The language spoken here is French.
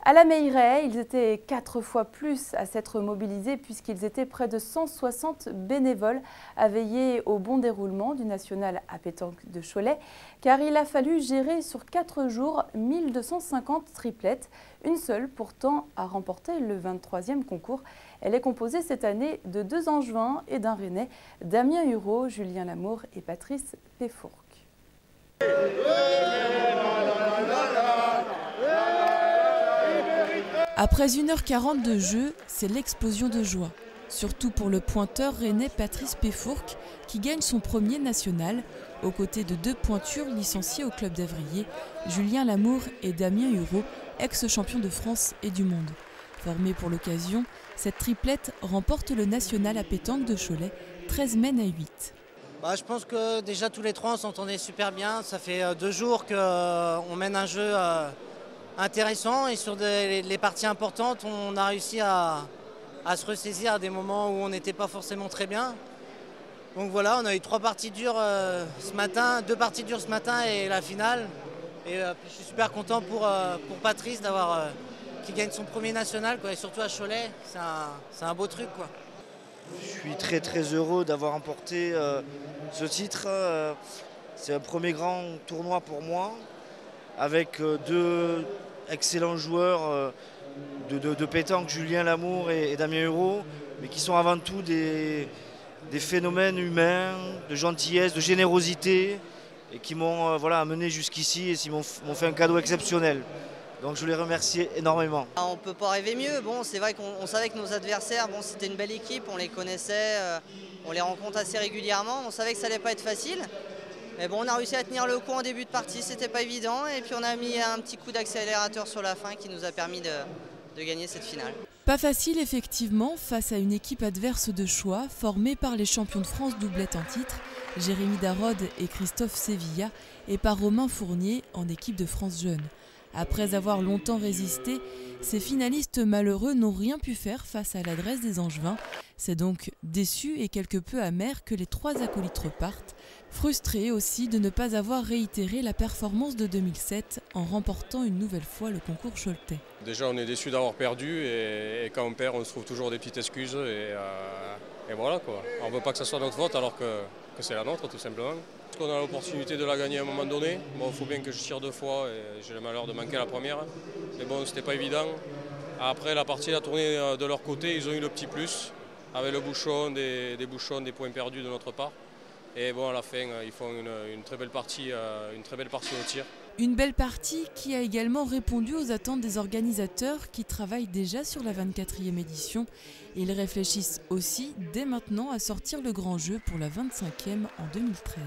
À la Meilleraye, ils étaient 4 fois plus à s'être mobilisés puisqu'ils étaient près de 160 bénévoles à veiller au bon déroulement du national à pétanque de Cholet, car il a fallu gérer sur 4 jours 1250 triplettes, une seule pourtant a remporté le 23e concours. Elle est composée cette année de 2 Angevins et d'un Rennais, Damien Hureau, Julien Lamour et Patrice Péfourque. Après 1h40 de jeu, c'est l'explosion de joie. Surtout pour le pointeur rennais Patrice Péfourque, qui gagne son premier national, aux côtés de 2 pointures licenciées au club d'Avrier, Julien Lamour et Damien Hureau, ex-champion de France et du monde. Formée pour l'occasion, cette triplette remporte le national à pétanque de Cholet, 13 mènes à 8. Je pense que déjà tous les 3 on s'entendait super bien. Ça fait 2 jours qu'on mène un jeu intéressant et sur les parties importantes, on a réussi à se ressaisir à des moments où on n'était pas forcément très bien. Donc voilà, on a eu 3 parties dures ce matin, 2 parties dures ce matin et la finale. Et je suis super content pour Patrice qui gagne son premier national, quoi, et surtout à Cholet, c'est un beau truc, quoi. Je suis très heureux d'avoir remporté ce titre. C'est un premier grand tournoi pour moi, avec 2 excellents joueurs de pétanque, Julien Lamour et Damien Hureau, mais qui sont avant tout des phénomènes humains, de gentillesse, de générosité, et qui m'ont amené jusqu'ici et qui m'ont fait un cadeau exceptionnel. Donc je les remercie énormément. On ne peut pas rêver mieux. Bon, c'est vrai qu'on savait que nos adversaires, c'était une belle équipe, on les connaissait, on les rencontre assez régulièrement. On savait que ça n'allait pas être facile. Mais bon, on a réussi à tenir le coup en début de partie, c'était pas évident. Et puis on a mis un petit coup d'accélérateur sur la fin qui nous a permis de gagner cette finale. Pas facile effectivement face à une équipe adverse de choix formée par les champions de France doublette en titre, Jérémy Darod et Christophe Sevilla, et par Romain Fournier en équipe de France jeune. Après avoir longtemps résisté, ces finalistes malheureux n'ont rien pu faire face à l'adresse des Angevins. C'est donc déçu et quelque peu amer que les 3 acolytes repartent, frustrés aussi de ne pas avoir réitéré la performance de 2007 en remportant une nouvelle fois le concours choletais. Déjà on est déçu d'avoir perdu et quand on perd on se trouve toujours des petites excuses et voilà quoi. On ne veut pas que ça soit notre faute alors que c'est la nôtre tout simplement. Parce qu'on a l'opportunité de la gagner à un moment donné. Bon, il faut bien que je tire 2 fois et j'ai le malheur de manquer la première. Mais bon, c'était pas évident. Après, la partie a tourné de leur côté, ils ont eu le petit plus avec le bouchon, des bouchons, des points perdus de notre part. Et bon, à la fin, ils font une très belle partie au tir. Une belle partie qui a également répondu aux attentes des organisateurs qui travaillent déjà sur la 24e édition. Ils réfléchissent aussi dès maintenant à sortir le grand jeu pour la 25e en 2013.